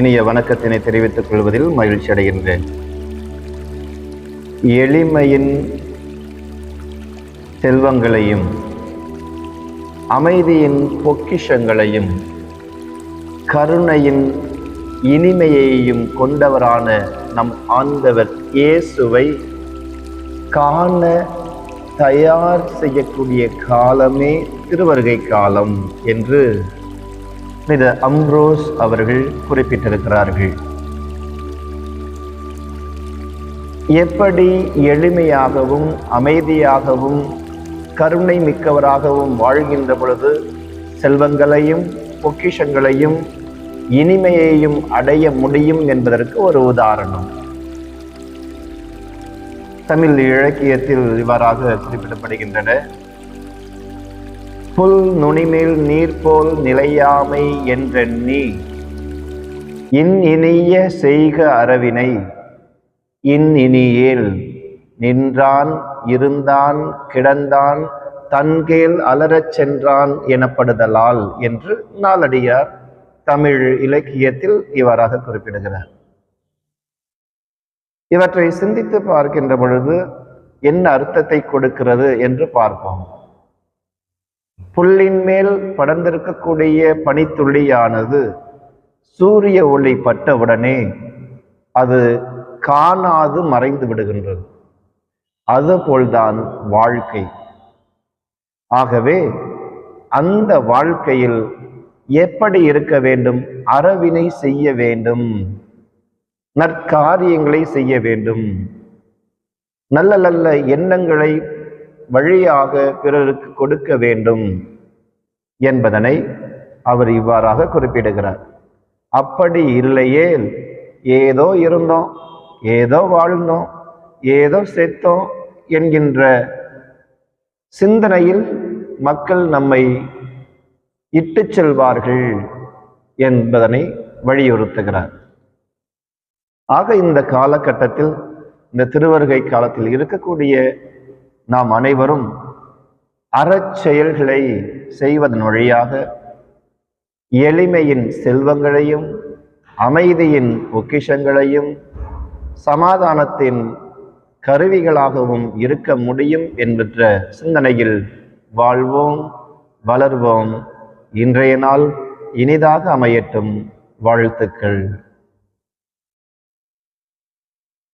இனிய வணக்கத்தினை தெரிவித்துக் கொள்வதில் மகிழ்ச்சி அடைகின்றேன். எளிமையின் செல்வங்களையும் அமைதியின் பொக்கிஷங்களையும் கருணையின் இனிமையையும் கொண்டவரான நம் ஆண்டவர் இயேசுவை காண தயார் செய்யக்கூடிய காலமே திருவருகை காலம் என்று புனித அம்ப்ரோஸ் அவர்கள் குறிப்பிட்டிருக்கிறார்கள். எப்படி எளிமையாகவும் அமைதியாகவும் கருணை மிக்கவராகவும் வாழ்கின்ற பொழுது செல்வங்களையும் பொக்கிஷங்களையும் இனிமையையும் அடைய முடியும் என்பதற்கு ஒரு உதாரணம். தமிழ் இலக்கியத்தில் இவ்வாறாக குறிப்பிடப்படுகின்றன. புல் நுனிமேல் நீர் போல் நிலையாமை என்றெண்ணி இனிய செய்க அரவினை இனியேல் நின்றான் இருந்தான் கிடந்தான் தன்கேல் அலரச் சென்றான் எனப்படுதலால் என்று நாலடியார் தமிழ் இலக்கியத்தில் இவ்வாறாக குறிப்பிடுகிறார். இவற்றை சிந்தித்து பார்க்கின்ற பொழுது என்ன அர்த்தத்தை கொடுக்கிறது என்று பார்ப்போம். புல்லின் மேல் படர்ந்திருக்கக்கூடிய பனித்துளியானது சூரிய ஒளி பட்டவுடனே அது காணாது மறைந்து விடுகின்றது. அதுபோல்தான் வாழ்க்கை. ஆகவே அந்த வாழ்க்கையில் எப்படி இருக்க வேண்டும்? அறவினை செய்ய வேண்டும், நற்காரியங்களை செய்ய வேண்டும், நல்ல நல்ல எண்ணங்களை வழியாக பிறருக்கு கொடுக்க வேண்டும் என்பதனை அவர் இவ்வாறாக குறிப்பிடுகிறார். அப்படி இல்லையே, ஏதோ இருந்தோம், ஏதோ வாழ்ந்தோம், ஏதோ செத்தோம் என்கின்ற சிந்தனையில் மக்கள் நம்மை இட்டு செல்வார்கள் என்பதனை வலியுறுத்துகிறார். ஆக இந்த காலகட்டத்தில், இந்த திருவருகை காலத்தில் இருக்கக்கூடிய நாம் அனைவரும் அறச்செயல்களை செய்வதன் வழியாக எளிமையின் செல்வங்களையும் அமைதியின் பொக்கிஷங்களையும் சமாதானத்தின் கருவிகளாகவும் இருக்க முடியும் என்கின்ற சிந்தனையில் வாழ்வோம், வளர்வோம். இன்றைய நாள் இனிதாக அமையட்டும். வாழ்த்துக்கள்.